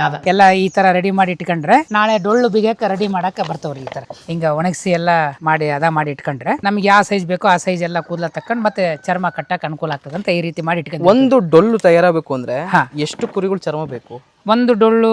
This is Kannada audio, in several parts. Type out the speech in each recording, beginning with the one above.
ಅದ ಎಲ್ಲ ಈ ತರ ರೆಡಿ ಮಾಡಿ ಇಟ್ಕೊಂಡ್ರೆ ನಾಳೆ ಡೊಳ್ಳು ಬಿಗಕ್ಕೆ ರೆಡಿ ಮಾಡಕ್ಕೆ ಬರ್ತಾವ್ರಿ. ಈ ತರ ಹಿಂಗ ಒಣಗಿಸಿ ಎಲ್ಲ ಮಾಡಿ ಮಾಡಿ ಇಟ್ಕೊಂಡ್ರೆ ನಮ್ಗೆ ಯಾವ ಸೈಜ್ ಬೇಕೋ ಆ ಸೈಜ್ ಎಲ್ಲ ಕೂದಲ ತಕೊಂಡ್ ಮತ್ತೆ ಚರ್ಮ ಕಟ್ಟಕ್ ಅನುಕೂಲ ಆಗ್ತದೆ ಅಂತ ಈ ರೀತಿ ಮಾಡಿ ಇಟ್ಕೊಂಡು. ಒಂದು ಡೊಳ್ಳು ತಯಾರಾಗಬೇಕು ಅಂದ್ರೆ ಎಷ್ಟು ಕುರಿಗಳು ಚರ್ಮ ಬೇಕು? ಒಂದು ಡೊಳ್ಳು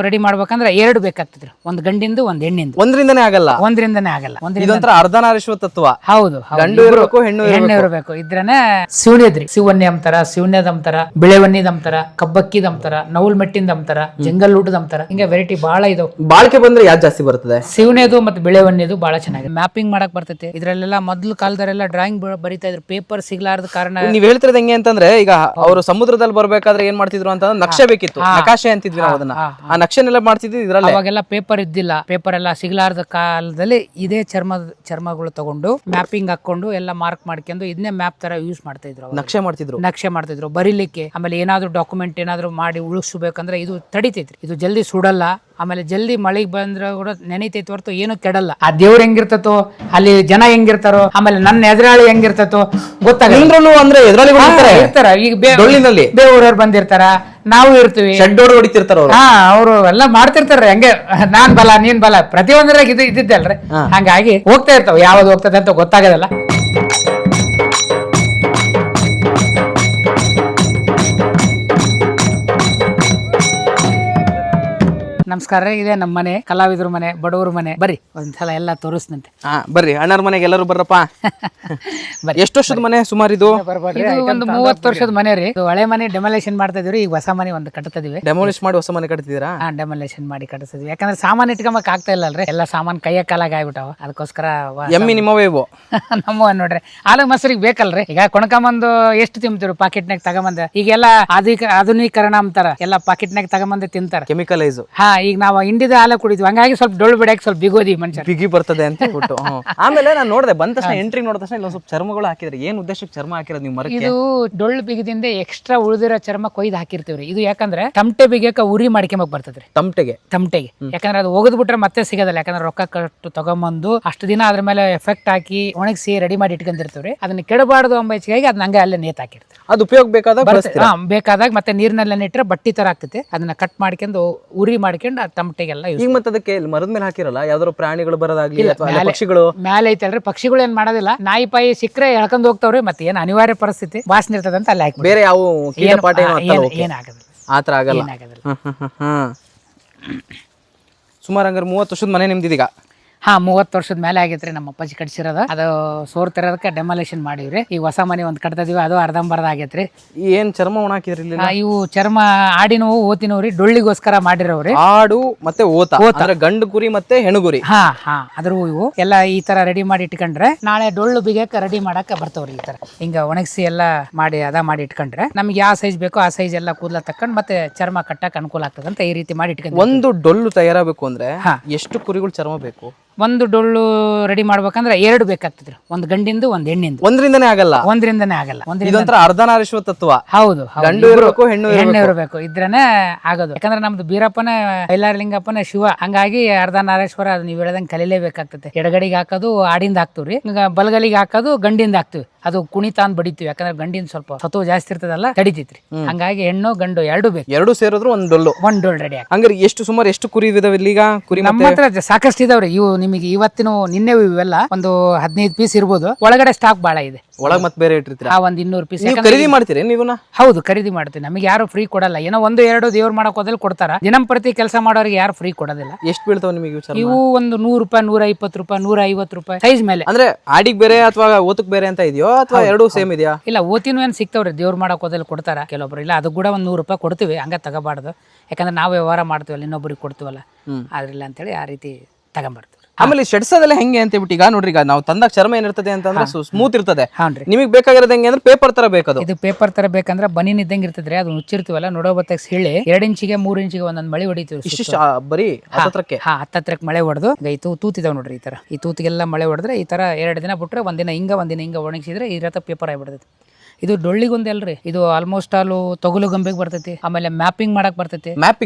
ರೆಡಿ ಮಾಡ್ಬೇಕಂದ್ರೆ 2 ಬೇಕಾಗ್ತದ್ರಿ, ಒಂದು ಗಂಡಿಂದು ಒಂದು ಹೆಣ್ಣಿಂದು. ಒಂದ್ರಿಂದನೇ ಆಗಲ್ಲ? ಒಂದ್ರಿಂದನೇ ಆಗಲ್ಲ. ಇದೊಂಥರ ಅರ್ಧನಾರೀಶ್ವರ ತತ್ವ. ಹೌದು, ಗಂಡು ಇರಬೇಕು ಹೆಣ್ಣು ಇರಬೇಕು. ಇದ್ರನೆ ಶಿವನೇದ್ರಿ, ಶಿವನ್ನಿ ಅಂತಾರ, ಶಿವನ್ಯದ ಅಂತಾರ, ಬಿಳೆವನ್ನಿದ ಅಂತಾರ, ಕಬ್ಬಕ್ಕಿದ ಅಂತಾರ, ನೌಲ್ ಮೆಟ್ಟಿಂದ ಅಂತಾರ, ಜಂಗಲ್ ಊಟದ ಅಂತಾರ. ಹಿಂಗ ವೆರೈಟಿ ಬಹಳ ಇದಾವ. ಬಾಳ್ಕೆ ಬಂದ್ರೆ ಯಾವ್ದು ಜಾಸ್ತಿ ಬರ್ತದೆ? ಶಿವನೇದು ಮತ್ತೆ ಬಿಳೆವನ್ನಿದು ಬಹಳ ಚೆನ್ನಾಗಿದೆ. ಮ್ಯಾಪಿಂಗ್ ಮಾಡಕ್ ಬರ್ತೈತಿ ಇದ್ರಲ್ಲೆಲ್ಲ. ಮೊದ್ಲು ಕಾಲದವರೆಲ್ಲ ಡ್ರಾಯಿಂಗ್ ಬರಿತಾ ಇದ್ರು, ಪೇಪರ್ ಸಿಗ್ಲಾರ್ದ ಕಾರಣ. ನೀವ್ ಹೇಳ್ತಿರೋದು ಹೆಂಗೆ ಅಂತಂದ್ರೆ, ಈಗ ಅವರು ಸಮುದ್ರದಲ್ಲಿ ಬರ್ಬೇಕಾದ್ರೆ ಏನ್ ಮಾಡ್ತಿದ್ರು ಅಂತ ನಕ್ಷೆ ಬೇಕಿತ್ತು, ನಕಾಶೆ ಅಂತಿದ್ವಿ ನಾವು ಅದನ್ನ. ಆ ನಕ್ಷೆನೆಲ್ಲ ಮಾಡ್ತಿದ್ವಿ ಇದ್ರಲ್ಲಿ. ಅವಾಗೆಲ್ಲ ಪೇಪರ್ ಇದ್ದಿಲ್ಲ, ಪೇಪರ್ ಎಲ್ಲ ಸಿಗ್ಲಾರ್ದ ಕಾಲದಲ್ಲಿ ಇದೇ ಚರ್ಮಗಳು ತಗೊಂಡು ಮ್ಯಾಪಿಂಗ್ ಹಾಕೊಂಡು ಎಲ್ಲ ಮಾರ್ಕ್ ಮಾಡ್ಕೊಂಡು ಇದನ್ನೇ ಮ್ಯಾಪ್ ತರ ಯೂಸ್ ಮಾಡ್ತಾ ಇದ್ರು. ನಕ್ಷೆ ಮಾಡ್ತಿದ್ರು ಬರೀಲಿಕ್ಕೆ. ಆಮೇಲೆ ಏನಾದ್ರು ಡಾಕ್ಯುಮೆಂಟ್ ಏನಾದ್ರು ಮಾಡಿ ಉಳಿಸ್ಬೇಕಂದ್ರೆ ಇದು ತಡಿತೈತ್ರಿ. ಇದು ಜಲ್ದಿ ಸುಡಲ್ಲ. ಆಮೇಲೆ ಜಲ್ದಿ ಮಳೆಗೆ ಬಂದ್ರೆ ಕೂಡ ನೆನೀತೈತಿ ಹೊರತು ಏನು ಕೆಡಲ್ಲ. ಆ ದೇವ್ರ ಹೆಂಗಿರ್ತತೋ, ಅಲ್ಲಿ ಜನ ಹೆಂಗಿರ್ತಾರೋ, ಆಮೇಲೆ ನನ್ನ ಎದುರಾಳಿ ಹೆಂಗಿರ್ತತೋ ಗೊತ್ತಾಗಲ್ಲ. ಅಂದ್ರೆ ಇರ್ತಾರ. ಈಗ ಬೇರೆಯವ್ರು ಬಂದಿರ್ತಾರ, ನಾವು ಇರ್ತೀವಿ, ಹೊಡಿತಿರ್ತಾರ. ಅವರು ಎಲ್ಲ ಮಾಡ್ತಿರ್ತಾರ. ಹಂಗೆ ನಾನ್ ಬಲ ನೀನ್ ಬಲ ಪ್ರತಿಯೊಂದ್ರಾಗ ಇದ್ದಿದ್ದಲ್ರಿ. ಹಂಗಾಗಿ ಹೋಗ್ತಾ ಇರ್ತಾವ. ಯಾವ್ದು ಹೋಗ್ತದೆ ಅಂತ ಗೊತ್ತಾಗದಲ್ಲ. ನಮಸ್ಕಾರ ರೀ. ಇದೇ ನಮ್ಮ ಮನೆ, ಕಲಾವಿದ್ರ ಮನೆ, ಬಡವ್ರ ಮನೆ. ಬರ್ರಿ ಒಂದ್ಸಲ ಎಲ್ಲ ತೋರಿಸ್ನಂತೆ. ಬರ್ರಿ ಅಣ್ಣರ ಮನೆಗೆ ಎಲ್ಲರೂ ಬರ್ರಪ್ಪ. ಎಷ್ಟು ವರ್ಷದ ಮನೆ ಸುಮಾರು ಇದು? ಒಂದು 30 ವರ್ಷದ ಮನೆ ರೀ. ಹಳೆ ಮನೆ ಡೆಮೊಲೇಷನ್ ಮಾಡ್ತಾ ಇದೀವಿ. ಈಗ ಹೊಸ ಮನೆ ಒಂದು ಕಟ್ತಿದೀವಿ. ಡೆಮೊಲಿಷ್ ಮಾಡಿ ಹೊಸ ಮನೆ ಕಟ್ತಿದ್ದೀರಾ? ಡೆಮೊಲೇಷನ್ ಮಾಡಿ ಕಟ್ಟಿಸಿದ್ವಿ. ಯಾಕಂದ್ರೆ ಸಾಮಾನು ಇಟ್ಕೊಂಬಕ್ ಆಗ್ತಾ ಇಲ್ಲ ಅಲ್ರಿ. ಎಲ್ಲ ಸಾಮಾನು ಕೈಯ ಕಾಲಾಗ ಆಗ್ಬಿಟ್ಟಾವ. ಅದಕ್ಕೋಸ್ಕರ ಎಮ್ಮಿ ನಿಮ್ಮವೇ ಇವು? ನಮ್ಮವ ನೋಡ್ರಿ. ಹಾಲು ಮೊಸರಿಗೆ ಬೇಕಲ್ರಿ. ಈಗ ಕೊಣಕೊಂಬಂದು ಎಷ್ಟು ತಿಂತೀವಿ ಪಾಕೆಟ್ನಾಗ ತಗೊಂಬಂದ. ಈಗೆಲ್ಲ ಆಧುನೀಕರಣ ಅಂತಾರ, ಎಲ್ಲ ಪಾಕೆಟ್ನಾಗ ತಗೊಂಬಂದು ತಿಂತಾರ, ಕೆಮಿಕಲೈಸ್. ಈಗ ನಾವು ಇಂಡಿದ ಹಾಲು ಕುಡಿದ್ವಿ. ಹಂಗಾಗಿ ಸ್ವಲ್ಪ ಡೊಳ್ಳು ಬಿಡಕ್ಕೆ ಸ್ವಲ್ಪ ಬಿಗೋದಿ ಮನುಷ್ಯ ಬಿಗಿ ಬರ್ತದೆ ಅಂತ ಹೇಳ್ಬಿಟ್ಟು. ಆಮೇಲೆ ನಾನು ನೋಡಿದೆ, ಬಂದ ತಕ್ಷಣ ಎಂಟ್ರಿ ನೋಡಿದ ತಕ್ಷಣ ಇಲ್ಲೊಂದು ಸ್ವಲ್ಪ ಚರ್ಮಗಳು ಹಾಕಿದ್ರೆ. ಏನ್ ಉದ್ದೇಶಕ್ಕೆ ಚರ್ಮ ಹಾಕಿರೋದು ನೀವು ಮರಕ್ಕೆ? ಇದು ಡೊಳ್ಳು ಬಿಗದಿಂದ ಎಕ್ಸ್ಟ್ರಾ ಉಳಿದಿರೋ ಚರ್ಮ ಕೊಯ್ದು ಹಾಕಿರ್ತೀವ್ರಿ. ಇದು ಯಾಕಂದ್ರೆ ತಮಟೆ ಬಿಗಕ್ಕೆ ಉರಿ ಮಾಡ್ಕೊಂಬಕ್ ಬರ್ತದ್ರಿ. ತಮಟೆಗೆ ಯಾಕಂದ್ರೆ ಅದು ಒಗದ್ ಬಿಟ್ರೆ ಮತ್ತೆ ಸಿಗೋದಿಲ್ಲ. ಯಾಕಂದ್ರೆ ರೊಕ್ಕ ಕಟ್ಟು ತಗೊಂಬಂದು ಅಷ್ಟು ದಿನ ಅದ್ರ ಮೇಲೆ ಎಫೆಕ್ಟ್ ಹಾಕಿ ಒಣಗಿಸಿ ರೆಡಿ ಮಾಡಿ ಇಟ್ಕೊಂಡಿರ್ತೀವ್ರಿ. ಅದನ್ನ ಕೆಡಬಾರ್ದು ಎಂಬ ಹೆಚ್ಚಿಗೆ ಅದನ್ನ ಹಂಗೆ ಅಲ್ಲೇ ನೇತ್ ಹಾಕಿರ್ತೀವಿ. ಅದು ಉಪಯೋಗ ಬೇಕಾದಾಗ ಮತ್ತೆ ನೀರ್ನೆಲ್ಲ ಇಟ್ಟರೆ ಬಟ್ಟಿ ತರ ಆಗ್ತೈತಿ. ಅದನ್ನ ಕಟ್ ಮಾಡ್ಕೊಂಡು ಉರಿ ಮಾಡ್ಕೊಂಡು ತಮಟೆಗೆಲ್ಲ. ಈಗ ಮತ್ತೆ ಅದಕ್ಕೆ ಮರದ ಮೇಲೆ ಹಾಕಿರಲ್ಲ, ಯಾವ್ದಾದ್ರು ಪ್ರಾಣಿಗಳು ಬರೋದಾಗ್ಲಿ, ಪಕ್ಷಿಗಳು ಮೇಲೆ ಐತಲ್ರಿ. ಪಕ್ಷಿಗಳು ಏನ್ ಮಾಡೋದಿಲ್ಲ. ನಾಯಿ ಪಾಯಿ ಸಿಕ್ಕರೆ ಎಳ್ಕೊಂಡ್ ಹೋಗ್ತಾವ್ರಿ. ಮತ್ತೆ ಏನ್ ಅನಿವಾರ್ಯ ಪರಿಸ್ಥಿತಿ ವಾಸನೆ ಇರ್ತದ ಅಂತ ಅಲ್ಲಿ ಹಾಕಿ. ಬೇರೆ ಯಾವ ಏನಾಗಲ್ಲ, ಆತರ ಆಗಲ್ಲ. ಸುಮಾರು ಹಂಗಾರೆ 30 ವರ್ಷದ ಮನೆ ನಿಮ್ದಿದೀಗ? 30 ವರ್ಷದ ಮೇಲೆ ಆಗೈತ್ರಿ. ನಮ್ಮ ಅಪ್ಪಾಜಿ ಕಟ್ಸಿರೋದ. ಅದು ಸೋರ್ತಿರೋದಕ್ಕೆ ಡೆಮೊಲೇಷನ್ ಮಾಡಿವ್ರಿ. ಈಗ ಹೊಸ ಮನೆ ಒಂದ್ ಕಟ್ತಿದೀವಿ. ಅದು ಅರ್ಧಂಬರ್ಧ ಆಗೈತ್ರಿ. ಏನ್ ಚರ್ಮ ಒಣ ಹಾಕಿದ್ರಿ? ಇವು ಚರ್ಮ ಆಡಿನವು ಓತಿನವ್ರಿ, ಡೊಳ್ಳಿಗೋಸ್ಕರ ಮಾಡಿರೋವ್ರಿ. ಆಡು ಮತ್ತೆ ಓತ, ಗಂಡು ಕುರಿ ಮತ್ತೆ ಹೆಣುಗುರಿ. ಅದ್ರ ಇವು ಎಲ್ಲ ಈ ತರ ರೆಡಿ ಮಾಡಿ ಇಟ್ಕೊಂಡ್ರೆ ನಾಳೆ ಡೊಳ್ಳು ಬಿಗಕ್ಕೆ ರೆಡಿ ಮಾಡಕ್ಕೆ ಬರ್ತಾವ್ರಿ. ಈ ತರ ಹಿಂಗ ಒಣಗಿಸಿ ಎಲ್ಲ ಮಾಡಿ ಇಟ್ಕೊಂಡ್ರೆ ನಮ್ಗೆ ಯಾವ ಸೈಜ್ ಬೇಕೋ ಆ ಸೈಜ್ ಎಲ್ಲ ಕೂದಲ ತಕೊಂಡ್ ಮತ್ತೆ ಚರ್ಮ ಕಟ್ಟಕ್ ಅನುಕೂಲ ಆಗ್ತದೆ ಅಂತ ಈ ರೀತಿ ಮಾಡಿ ಇಟ್ಕೊಂಡ್ರೆ. ಒಂದು ಡೊಳ್ಳು ತಯಾರಾಗಬೇಕು ಅಂದ್ರೆ ಎಷ್ಟು ಕುರಿಗಳು ಚರ್ಮ ಬೇಕು? ಒಂದು ಡೊಳ್ಳು ರೆಡಿ ಮಾಡ್ಬೇಕಂದ್ರೆ 2 ಬೇಕಾಗ್ತದ್ರಿ, ಒಂದು ಗಂಡಿಂದು ಒಂದು ಹೆಣ್ಣಿಂದು. ಒಂದ್ರಿಂದನೇ ಆಗಲ್ಲ? ಇದೊಂಥರ ಅರ್ಧನಾರೀಶ್ವರ ತತ್ವ. ಹೌದು, ಗಂಡು ಇರಬೇಕು ಹೆಣ್ಣು ಇರಬೇಕು. ಇದ್ರನೇ ಆಗೋದು. ಯಾಕಂದ್ರೆ ನಮ್ದು ಬೀರಪ್ಪನ ಬೈಲಾರಲಿಂಗಪ್ಪನ ಶಿವ. ಹಂಗಾಗಿ ಅರ್ಧನಾರೀಶ್ವರ ಅದು ನೀವು ಹೇಳ್ದಂಗೆ ಕಲೀಲೇಬೇಕಾಗ್ತದೆ. ಎಡಗಡಿಗೆ ಹಾಕೋದು ಆಡಿಂದ ಹಾಕ್ತಿವ್ರಿ, ಬಲಗಲಿಗೆ ಹಾಕೋದು ಗಂಡಿಂದ ಹಾಕ್ತಿವಿ. ಅದು ಕುಣಿತಾನ್ ಬಡಿತೀವಿ. ಯಾಕಂದ್ರೆ ಗಂಡಿನ ಸ್ವಲ್ಪ ಸತ್ವ ಜಾಸ್ತಿ ಇರ್ತದಲ್ಲ, ತಡಿತೈತ್ರಿ. ಹಂಗಾಗಿ ಹೆಣ್ಣು ಗಂಡು 2 ಬೇಕು. 2 ಸೇರಿದ್ರು ಒಂದು ಡೊಳ್ಳು ರೆಡಿ. ಹಂಗಾರೆ ಸುಮಾರು ಎಷ್ಟು ಕುರಿ ಇದಾವೆ ಈಗ? ಕುರಿ ನಮ್ಮ ಹತ್ರ ಸಾಕಷ್ಟು ಇದಾವ್ರಿ. ಇವು ನಿಮಗೆ ಇವತ್ತಿನ ಇವೆಲ್ಲ ಒಂದು 15 ಪೀಸ್ ಇರ್ಬೋದು. ಒಳಗಡೆ ಸ್ಟಾಕ್ ಬಹಳ ಇದೆ. ಒಳಗೆ ಮತ್ತೆ ಬೇರೆ ಇಟ್ಟಿರ್ತೀರಾ? ಒಂದು 200 ಪೀಸ್ ಖರೀದಿ ಮಾಡ್ತೀರಿ ನೀವು? ಹೌದು, ಖರೀದಿ ಮಾಡ್ತೀವಿ. ನಮಗೆ ಯಾರು ಫ್ರೀ ಕೊಡಲ್ಲ. ಏನೋ 1-2 ದೇವ್ರು ಮಾಡಕ್ ಹೋದಲ್ಲಿ ಕೊಡ್ತಾರ. ದಿನಂಪ್ರತಿ ಕೆಲಸ ಮಾಡೋರಿಗೆ ಯಾರು ಫ್ರೀ ಕೊಡೋದಿಲ್ಲ. ಎಷ್ಟು ಬೀಳ್ತಾವ ನಿಮಗೆ ಇವು? ಒಂದು 100 ರೂಪಾಯಿ, 120 ರೂಪಾಯಿ, 150 ರೂಪಾಯಿ ಸೈಜ್ ಮೇಲೆ. ಅಂದ್ರೆ ಆಡಿಗೆ ಬೇರೆ ಅಥವಾ ಓತಕ್ ಬೇರೆ ಅಂತ ಇದೆಯೋ ಅಥವಾ ಎರಡು ಸೇಮ್ ಇದೆಯಾ? ಇಲ್ಲ, ಓತಿನೂ ಏನ್ ಸಿಗ್ತಾವ್ರಿ. ದೇವ್ರು ಮಾಡಕ್ ಹೋದಲ್ಲಿ ಕೊಡ್ತಾರ ಕೆಲವೊಬ್ರು. ಇಲ್ಲ, ಅದು ಕೂಡ ಒಂದು 100 ರೂಪಾಯಿ ಕೊಡ್ತೀವಿ. ಹಂಗ ತಗೋಬಾರ್ದು. ಯಾಕಂದ್ರೆ ನಾವು ವ್ಯವಹಾರ ಮಾಡ್ತೀವಲ್ಲ, ಇನ್ನೊಬ್ರಿಗೆ ಕೊಡ್ತೀವಲ್ಲ, ಆದ್ರಿಲ್ಲ ಅಂತೇಳಿ ಆ ರೀತಿ ತಗೊಂಬರ್ತೀವಿ. ಆಮೇಲೆ ಶೆಡ್ಸೋದೆಲ್ಲ ಹೆಂಗೆ ಅಂತ ಹೇಳ್ಬಿಟ್ಟು ಈಗ ನೋಡ್ರಿ, ಈಗ ನಾವು ತಂದಾಗ ಚರ್ಮ ಏನಿರ್ತದೆ ಅಂತಂದ್ರೆ ಸ್ಮೂತ್ ಇರ್ತದೆ. ನಿಮಗೆ ಬೇಕಾಗಿರೋದು ಹೆಂಗೆ ಅಂದ್ರೆ ಪೇಪರ್ ತರ ಬೇಕದು. ಇದು ಪೇಪರ್ ತರ ಬೇಕಂದ್ರೆ ಬನೀನ್ ಇದ್ದಂಗೆ ಇರ್ತದ್ರಿ. ಅದು ಮುಚ್ಚಿರ್ತೀವಲ್ಲ, ನೋಡೋ ಬತ್ತಾಗ ಸೀಳಿ 2 ಇಂಚಿಗೆ 3 ಇಂಚಿಗೆ ಒಂದೊಂದು ಮಳೆ ಹೊಡಿತೀವಿ. ಬರೀ ಹತ್ತತ್ರಕ್ಕೆ ಮಳೆ ಹೊಡೆದು ತೂತಿದಾವ್ ನೋಡ್ರಿ. ಈ ತರ ಈ ತೂತಿಗೆಲ್ಲ ಮಳೆ ಹೊಡೆದ್ರೆ ಈ ತರ 2 ದಿನ ಬಿಟ್ರೆ ಒಂದಿನ ಹಿಂಗ ಒಣಗಿಸಿದ್ರೆ ಈ ರಥ ಪೇಪರ್ ಆಗಿಬಿಡ್ತದೆ. ಇದು ಡೊಳ್ಳಿಗೊಂದು ಅಲ್ರಿ, ಇದು ಆಲ್ಮೋಸ್ಟ್ ಆಲ್ ತೊಗಲು ಗೊಂಬೆಗೆ ಬರ್ತೈತಿ, ಆಮೇಲೆ ಮ್ಯಾಪಿಂಗ್ ಮಾಡಕ್ ಬರ್ತೈತಿ.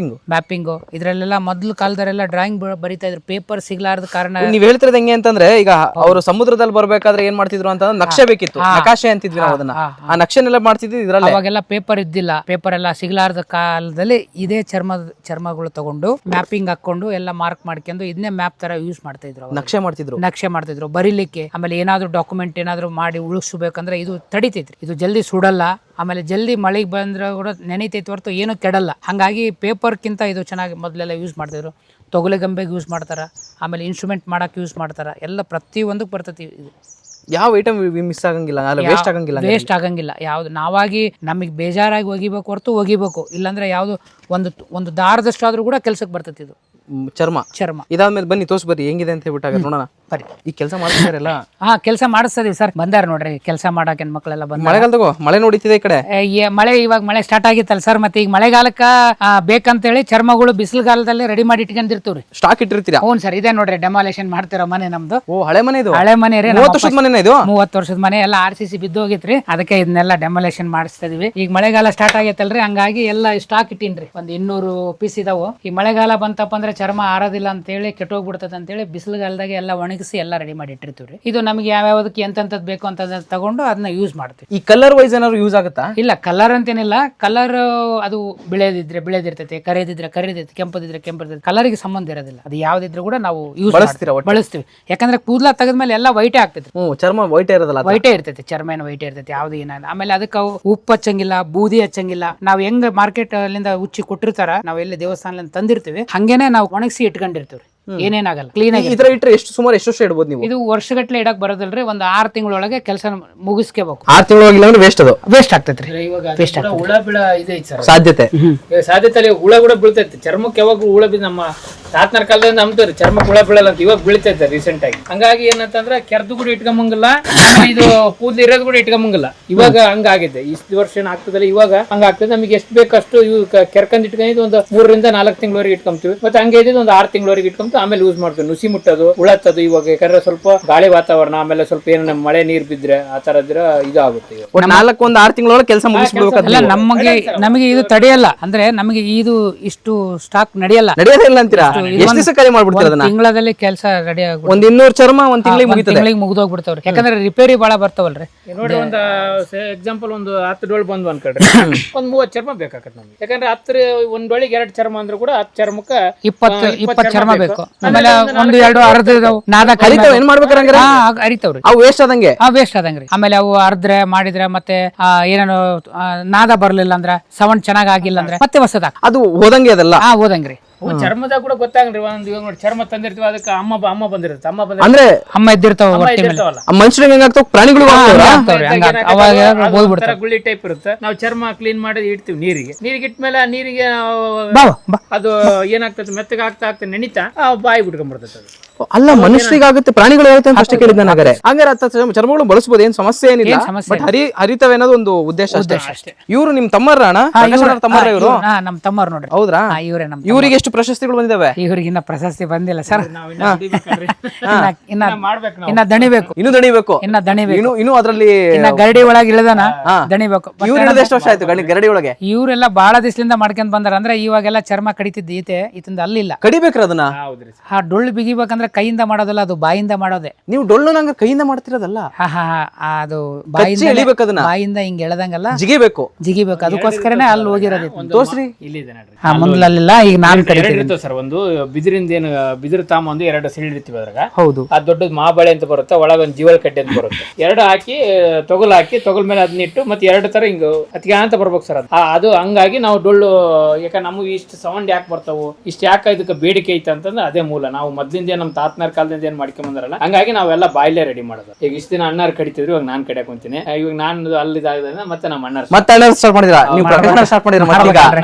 ಮ್ಯಾಪಿಂಗ್ ಇದ್ರಲ್ಲೆಲ್ಲ ಮೊದ್ಲು ಕಾಲದವರೆಲ್ಲ ಡ್ರಾಯಿಂಗ್ ಬರಿತಾ ಇದ್ರು, ಪೇಪರ್ ಸಿಗ್ಲಾರ್ದ ಕಾರಣ. ನೀವ್ ಹೇಳ್ತಿರೋದು ಹೆಂಗೆ ಅಂತಂದ್ರೆ, ಈಗ ಅವರು ಸಮುದ್ರದಲ್ಲಿ ಬರ್ಬೇಕಾದ್ರೆ ಏನ್ ಮಾಡ್ತಿದ್ರು ಅಂತಂದ್ರೆ ನಕ್ಷೆ ಬೇಕಿತ್ತು, ನಕಾಶೆ ಅಂತಿದ್ವಿ ನಾವು ಅದನ್ನ. ಆ ನಕ್ಷೆನೆಲ್ಲ ಮಾಡ್ತಿದ್ವಿ ಇದ್ರಲ್ಲಿ. ಅವಾಗೆಲ್ಲ ಪೇಪರ್ ಇದ್ದಿಲ್ಲ, ಪೇಪರ್ ಎಲ್ಲ ಸಿಗ್ಲಾರ್ದ ಕಾಲದಲ್ಲಿ ಇದೇ ಚರ್ಮಗಳು ತಗೊಂಡು ಮ್ಯಾಪಿಂಗ್ ಹಾಕೊಂಡು ಎಲ್ಲ ಮಾರ್ಕ್ ಮಾಡ್ಕೊಂಡು ಇದನ್ನೇ ಮ್ಯಾಪ್ ತರ ಯೂಸ್ ಮಾಡ್ತಾ ಇದ್ರು. ನಕ್ಷೆ ಮಾಡ್ತಿದ್ರು ಬರೀಲಿಕ್ಕೆ. ಆಮೇಲೆ ಏನಾದ್ರು ಡಾಕ್ಯುಮೆಂಟ್ ಏನಾದ್ರು ಮಾಡಿ ಉಳಿಸ್ಬೇಕಂದ್ರೆ ಇದು ತಡಿತೈತ್ರಿ, ಇದು ಜಲ್ದಿ ಸುಡಲ್ಲ. ಆಮೇಲೆ ಜಲ್ದಿ ಮಳೆಗೆ ಬಂದ್ರೆ ಕೂಡ ನೆನೀತೈತಿ ಹೊರತು ಏನು ಕೆಡಲ್ಲ. ಹಾಗಾಗಿ ಪೇಪರ್ಕ್ಕಿಂತ ಇದು ಚೆನ್ನಾಗಿ ಮೊದಲೆಲ್ಲ ಯೂಸ್ ಮಾಡ್ತಿದ್ರು. ತೊಗಲೆ ಗಂಬೆಗೆ ಯೂಸ್ ಮಾಡ್ತಾರ, ಆಮೇಲೆ ಇನ್ಸ್ಟ್ರೂಮೆಂಟ್ ಮಾಡಕ್ಕೆ ಯೂಸ್ ಮಾಡ್ತಾರ. ಎಲ್ಲ ಪ್ರತಿಯೊಂದಕ್ಕೆ ಬರ್ತೈತಿ ಇದು. ಯಾವ ಐಟಮ್ ಮಿಸ್ ಆಗಂಗಿಲ್ಲ, ವೇಸ್ಟ್ ಆಗಂಗಿಲ್ಲ. ಯಾವ್ದು ನಾವಾಗಿ ನಮಗೆ ಬೇಜಾರಾಗಿ ಒಗಿಬೇಕು ಹೊರತು ಒಗಿಬೇಕು, ಇಲ್ಲಾಂದ್ರೆ ಯಾವ್ದು ಒಂದು ದಾರದಷ್ಟಾದ್ರೂ ಕೂಡ ಕೆಲ್ಸಕ್ಕೆ ಬರ್ತೈತಿ ಇದು ಚರ್ಮ. ಇದಾದ್ಮೇಲೆ ಬನ್ನಿ ತೋರ್ಸ್ ಬರ್ರಿ ಹೆಂಗಿದೆ ಅಂತ ಹೇಳ್ಬಿಟ್ಟಾಗ ನೋಡೋಣ. ಬರಿ ಈ ಕೆಲಸ ಮಾಡ್ತಿದಾರಲ್ಲ. ಕೆಲಸ ಮಾಡಿಸ್ತೀವಿ ಸರ್, ಬಂದಾರ ನೋಡ್ರಿ ಕೆಲಸ ಮಾಡಕ್ ಹೆಣ್ಮಕ್ಳೆಲ್ಲ ಬಂದ. ಮಳೆಗಾಲದಾಗೋ ಮಳೆ ನೋಡಿತಿದೆ ಈ ಕಡೆ. ಇವಾಗ ಮಳೆ ಸ್ಟಾರ್ಟ್ ಆಗಿತ್ತಲ್ಲ ಸರ್, ಮತ್ತೆ ಈಗ ಮಳೆಗಾಲಕ್ಕ ಬೇಕಂತೇಳಿ ಚರ್ಮಗಳು ಬಿಸಿಲುಗಾಲದಲ್ಲಿ ರೆಡಿ ಮಾಡಿ ಇಟ್ಕೊಂಡಿರ್ತೀವ್ರಿ, ಸ್ಟಾಕ್ ಇಟ್ಟಿರ್ತೀರಾ? ಹ್ಞೂ ಸರ್, ಇದೇ ನೋಡ್ರಿ ಡೆಮಾಲೇಷನ್ ಮಾಡ್ತಿರೋ ಮನೆ ನಮ್ದು. ಹಳೆ ಮನೆ ಇದು? ಹಳೆ ಮನೆ ರೀ, 30 ವರ್ಷದ ಮನೆ ಇದು. 30 ವರ್ಷದ ಮನೆ ಎಲ್ಲ RCC ಬಿದ್ದೋಗಿತ್ರಿ, ಅದಕ್ಕೆ ಇದನ್ನೆಲ್ಲ ಡೆಮಾಲೇಷನ್ ಮಾಡಿಸ್ತಾ ಇದೀವಿ. ಈಗ ಮಳೆಗಾಲ ಸ್ಟಾರ್ಟ್ ಆಗೈತಲ್ರಿ, ಹಂಗಾಗಿ ಎಲ್ಲ ಸ್ಟಾಕ್ ಇಟ್ಟಿನ್ರಿ, ಒಂದ್ 200 ಪೀಸ್ ಇದಾವು. ಈ ಮಳೆಗಾಲ ಬಂತಪ್ಪ ಅಂದ್ರೆ ಚರ್ಮ ಆರೋದಿಲ್ಲ ಅಂತೇಳಿ ಕೆಟ್ಟೋಗ್ಬಿಡ್ತದ ಅಂತೇಳಿ ಬಿಸಿಲುಗಾಲದಾಗ ಎಲ್ಲ ಒಣಗಿಸಿ ಎಲ್ಲ ರೆಡಿ ಮಾಡಿ ಇಟ್ಟಿರ್ತೀವ್ರಿ. ಇದು ನಮ್ಗೆ ಯಾವ್ಯಾವ್ದಕ್ಕೆ ಎಂತೆಂತದ್ ಬೇಕು ಅಂತ ತಗೊಂಡು ಅದನ್ನ ಯೂಸ್ ಮಾಡ್ತೀವಿ. ಈ ಕಲರ್ ವೈಸ್ ಏನಾದ್ರು ಯೂಸ್ ಆಗುತ್ತಾ? ಇಲ್ಲ, ಕಲರ್ ಅಂತೇನಿಲ್ಲ. ಕಲರ್ ಅದು ಬೆಳೆದಿರ್ತೈತೆ, ಕರಿದಿದ್ರೆ ಕರಿದೈತೆ, ಕೆಂಪದಿದ್ರೆ ಕೆಂಪದಿರ್ತೈತೆ, ಕಲರ್ಗೆ ಸಂಬಂಧ ಇರೋದಿಲ್ಲ. ಅದು ಯಾವ್ದಿದ್ರು ಕೂಡ ನಾವು ಯೂಸ್ ಬಳಸ್ತೀವಿ. ಯಾಕಂದ್ರೆ ಕೂದಲ ತೆಗೆದ್ಮೇಲೆ ಎಲ್ಲ ವೈಟೇ ಆಗ್ತೈತಿ, ಚರ್ಮ ವೈಟೇ ಇರೋದಿಲ್ಲ, ವೈಟೇ ಇರ್ತೈತಿ, ಚರ್ಮ ಏನು ವೈಟೇ ಇರ್ತೈತಿ, ಯಾವ್ದು ಏನ. ಆಮೇಲೆ ಅದಕ್ಕೆ ಉಪ್ಪು ಹಚ್ಚಂಗಿಲ್ಲ, ಬೂದಿ ಹಚ್ಚಂಗಿಲ್ಲ. ನಾವ್ ಹೆಂಗ್ ಮಾರ್ಕೆಟ್ ಅಲ್ಲಿಂದ ಉಚ್ಚಿ ಕೊಟ್ಟಿರ್ತಾರ, ನಾವ್ ಎಲ್ಲಿ ದೇವಸ್ಥಾನದಿಂದ ತಂದಿರ್ತೀವಿ, ಹಂಗೇನೆ ನಾವು ಒಣಗಿಸಿ ಇಟ್ಕೊಂಡಿರ್ತೀವಿ, ಏನೇನಾಗಲ್ಲ. ಕ್ಲೀನ್ ಆಗಿ ಸುಮಾರು ಎಷ್ಟು ವರ್ಷ ಇಡಬಹುದು ನೀವು? ಇದು ವರ್ಷಗಟ್ಲೆ ಇಡಕ್ ಬರೋದಿಲ್ರಿ, ಒಂದು 6 ತಿಂಗಳೊಳಗೆ ಕೆಲಸ ಮುಗಿಸ್ಕೋಬೇಕು. 6 ತಿಂಗಳೊಳಗೆ ವೇಸ್ಟ್ ಆಗ್ತೈತ್ರಿ. ಹುಳ ಬೀಳ ಸಾಧ್ಯತೆ ಹುಳ ಕೂಡ ಬೀಳ್ತೈತಿ ಚರ್ಮಕ್ಕೆ. ಯಾವಾಗ ಹುಳ ಬಿ ನಮ್ಮ ತಾತನ ಕಾಲದಿಂದ ನಮ್ದು ಚರ್ಮಕ್ಕೆ ಹುಳ ಬೀಳಲ್ಲ ಅಂತ ಇವಾಗ ಬೀಳ್ತೈತೆ ರೀಸೆಂಟ್ ಆಗಿ. ಹಂಗಾಗಿ ಏನಂತಂದ್ರೆ ಕೆರ್ದು ಕೂಡ ಇಟ್ಕೊಂಬಂಗಿಲ್ಲ, ಇದು ಕೂದಲು ಇರೋದು ಕೂಡ ಇಟ್ಕೊಂಬಂಗಿಲ್ಲ. ಇವಾಗ ಹಂಗಾಗಿದೆ, ಇಷ್ಟು ವರ್ಷ ಏನ್ ಆಗ್ತದಲ್ಲ, ಇವಾಗ ಹಂಗಾಗ್ತದೆ. ನಮಗೆ ಎಷ್ಟು ಬೇಕಷ್ಟು ಇವು ಕೆರ್ಕೊಂಡ್ ಇಟ್ಕೊಂಡಿದ್ದು ಒಂದು 3 ರಿಂದ 4 ತಿಂಗಳವರೆಗೆ ಇಟ್ಕೊಂತೀವಿ. ಮತ್ತೆ ಹಂಗೆ ಇದ್ದು ಒಂದು 6 ತಿಂಗಳವರೆಗೆ ಇಟ್ಕೊಂತ ಆಮೇಲೆ ಯೂಸ್ ಮಾಡ್ತೀವಿ. ನುಸಿ ಮುಟ್ಟೋದು, ಹುಳತ್ತದು ಇವಾಗ ಯಾಕಂದ್ರೆ ಸ್ವಲ್ಪ ಗಾಳಿ ವಾತಾವರಣ, ಆಮೇಲೆ ಸ್ವಲ್ಪ ಏನು ಮಳೆ ನೀರ್ ಬಿದ್ರೆ ಆ ತರ ಇದು ಆಗುತ್ತೆ. 6 ತಿಂಗಳೊಳಗೆ ಕೆಲಸ ಮುಗಿಸ್ಬಿಡ್ಬೇಕಲ್ಲ. ನಮಗೆ ಇದು ತಡೆಯಲ್ಲ, ಅಂದ್ರೆ ನಮಗೆ ಇದು ಇಷ್ಟು ಸ್ಟಾಕ್ ನಡೆಯಲ್ಲ ಅಂತೀರಾ? ಎಷ್ಟು ದಿವಸ ಖಾಲಿ ಮಾಡ್ಬಿಡ್ತೀರಾ ಅದನ್ನ? ತಿಂಗಳಲ್ಲಿ ಕೆಲಸ ರೆಡಿ ಆಗುತ್ತೆ. ಒಂದು 200 ಚರ್ಮ ಒಂದು ತಿಂಗಳಿಗೆ ಮುಗಿದೋಗ್ಬಿಡ್ತಾವ್ರಿ, ಯಾಕಂದ್ರೆ ರಿಪೇರಿ ಬಹಳ ಬರ್ತಾವಲ್ರಿ. ನೋಡಿ, ಒಂದು ಎಕ್ಸಾಂಪಲ್ ಒಂದು 10 ಡೋಳ್ ಬಂದ್ವು ಅನ್ಕೊಳ್ರಿ, ಒಂದ್ 30 ಚರ್ಮ ಬೇಕಾಗತ್ತೆ ನಮ್ಗೆ. ಯಾಕಂದ್ರೆ 10 ಒಂದ್ ಡೋಳಿಗೆ 2 ಚರ್ಮ ಅಂದ್ರೂ ಕೂಡ 10 ಚರ್ಮಕ್ಕೆ 20 ಚರ್ಮ ಬೇಕು. ಆಮೇಲೆ 1-2 ಅರ್ಧದವು ನಾದ ಏನ್ ಮಾಡ್ಬೇಕಂದ್ರೆ ಅರಿತಾವ್ರಿ, ಅವು ವೇಸ್ಟ್ ಆದಂಗೆ ಆಮೇಲೆ ಅವು ಅರ್ದ್ರೆ ಮಾಡಿದ್ರೆ ಮತ್ತೆ ಏನೇನು ನಾದ ಬರ್ಲಿಲ್ಲ ಅಂದ್ರ, ಸೌಂಡ್ ಚೆನ್ನಾಗ್ ಆಗಿಲ್ಲ ಅಂದ್ರೆ ಮತ್ತೆ ಹೊಸದ ಅದು ಹೋದಂಗೆ ಅದೆಲ್ಲ ಹೋದಂಗ್ರಿ. ಚರ್ಮದಾಗ ಕೂಡ ಗೊತ್ತಾಗ್ರಿ, ಒಂದ್ ಇವಾಗ ನೋಡಿ ಚರ್ಮ ತಂದಿರ್ತೀವಿ, ಅದಕ್ಕೆ ಅಮ್ಮ ಬಂದಿರುತ್ತೆ, ಅಂದ್ರೆ ಅಮ್ಮ ಇದ್ದಿರ್ತಾವ, ಮನುಷ್ಯರಿಗೆ ಹೆಂಗಾಗ್ತಾವ, ಪ್ರಾಣಿಗಳು ಗುಳ್ಳಿ ಟೈಪ್ ಇರುತ್ತೆ. ನಾವು ಚರ್ಮ ಕ್ಲೀನ್ ಮಾಡಿ ಇಡ್ತೀವಿ ನೀರಿಗೆ ಇಟ್ಮೇಲೆ ನೀರಿಗೆ ಅದು ಏನಾಗ್ತದೆ, ಮೆತ್ತಗೆ ಆಗ್ತಾ ನೆನಿತಾ ಬಾಯಿ ಬಿಟ್ಕೊಂಡ್ಬಿಡ್ತದೆ. ಅಲ್ಲ, ಮನುಷ್ಯರಿಗಾಗುತ್ತೆ, ಪ್ರಾಣಿಗಳು ಆಗುತ್ತೆ ಅಂತ ಅಷ್ಟೇ ಕೇಳಿದ್ದೆ. ಹಂಗಾರೆ ಚರ್ಮಗಳು ಬಳಸಬಹುದು, ಏನ್ ಸಮಸ್ಯೆ ಏನಿಲ್ಲ. ಬಟ್ ಹರಿತವೆ ಅನ್ನೋದು ಒಂದು ಉದ್ದೇಶ ಅಷ್ಟೇ. ಇವರು ನಿಮ್ ತಮ್ಮರ ಇವರು? ನಮ್ ತಮ್ಮರ್ ನೋಡ್ರಿ. ಹೌದ್ರಾ? ಇವರಿಗೆ ಎಷ್ಟು ಪ್ರಶಸ್ತಿಗಳು ಬಂದಿದಾವೆ? ಇವ್ರಿಗೆ ಇನ್ನ ಪ್ರಶಸ್ತಿ ಬಂದಿಲ್ಲ ಸರ್, ಇನ್ನ ದಣಿಬೇಕು, ಇನ್ನು ಅದ್ರಲ್ಲಿ ಗರಡಿ ಒಳಗೆ ಇಳಿದಾನ ದಣಿಬೇಕು. ಇವ್ರು ಎಷ್ಟು ವರ್ಷ ಆಯ್ತು ಗರಡಿ ಒಳಗೆ? ಇವರೆಲ್ಲ ಬಹಳ ದಿವಸದಿಂದ ಮಾಡ್ಕೊಂಡ್ ಬಂದಾರ. ಅಂದ್ರೆ ಇವಾಗೆಲ್ಲ ಚರ್ಮ ಕಡಿತಿದ್ದ ಈತಂದ ಅಲ್ಲಿಲ್ಲ, ಕಡಿಬೇಕ್ರ ಅದನ್ನ. ಡೊಳ್ಳು ಬಿಗಿಬೇಕಂದ್ರೆ ಕೈಯಿಂದ ಮಾಡೋದಲ್ಲ, ಅದು ಬಾಯಿಂದ ಮಾಡೋದೆ. ನೀವು ಡೊಳ್ಳು ನಂಗೆ ಕೈಯಿಂದ ಮಾಡ್ತಿರೋದಲ್ಲ, ಅದು ಬಾಯಿಂದ ಹಿಂಗ್ ಎಳೆದಂಗಲ್ಲ, ಜಿಗಿಬೇಕು. ಅದಕ್ಕೋಸ್ಕರನೇ ಅಲ್ಲಿ ಹೋಗಿರೋದು. ತೋರ್ಸ್ರಿ, ಮುಂದಲ್ಲ. ಈಗ ನಾನು ಇರ್ತದೆ ಸರ್, ಒಂದು ಬಿದಿರಿಂದ ಏನು ಬಿದಿರು ತಾಮ ಒಂದು 2 ಸಿಲ್ ಇರ್ತೀವಿ ಅದ್ರಾಗ. ಹೌದು, ಆ ದೊಡ್ಡದು ಮಾಬಳೆ ಅಂತ ಬರುತ್ತೆ, ಒಳಗ ಒಂದು ಜೀವಲ್ ಕಡ್ಡೆ ಅಂತ ಬರುತ್ತೆ. 2 ಹಾಕಿ ತೊಗಲ್ ಮೇಲೆ ಅದನ್ನ ಇಟ್ಟು ಮತ್ತೆ 2 ತರ ಹಿಂಗ ಅತಿಗೆ ಅಂತ ಬರ್ಬೇಕು ಸರ್. ಅದು ಹಂಗಾಗಿ ನಾವು ಡೊಳ್ಳು, ಯಾಕಂದ್ರೆ ನಮಗೆ ಇಷ್ಟು ಸೌಂಡ್ ಯಾಕೆ ಬರ್ತಾವು, ಇಷ್ಟು ಯಾಕೆ ಇದಕ್ಕೆ ಬೇಡಿಕೆ ಐತೆ ಅಂತಂದ್ರೆ ಅದೇ ಮೂಲ. ನಾವು ಮೊದ್ಲಿಂದ ನಮ್ಮ ತಾತನಾರ್ ಕಾಲದಿಂದ ಏನ್ ಮಾಡ್ಕೊಂಡ್ ಬಂದಾರಲ್ಲ, ಹಂಗಾಗಿ ನಾವೆಲ್ಲ ಬಾಯ್ಲೇ ರೆಡಿ ಮಾಡೋದು. ಈಗ ಇಷ್ಟ ದಿನ ಅಣ್ಣಾರ್ ಕಡಿತಿದ್ರು, ಇವಾಗ ನಾನ್ ಕಡಿಯಕ್ ಕುಂತೀನಿ. ಇವಾಗ ನಾನು ಅಲ್ಲಿದ್ದಾಗದ ಮತ್ತೆ ನಮ್ಮ ಅಣ್ಣಾರ್ ಸ್ಟಾರ್ಟ್ ಮಾಡಿದ್ರ,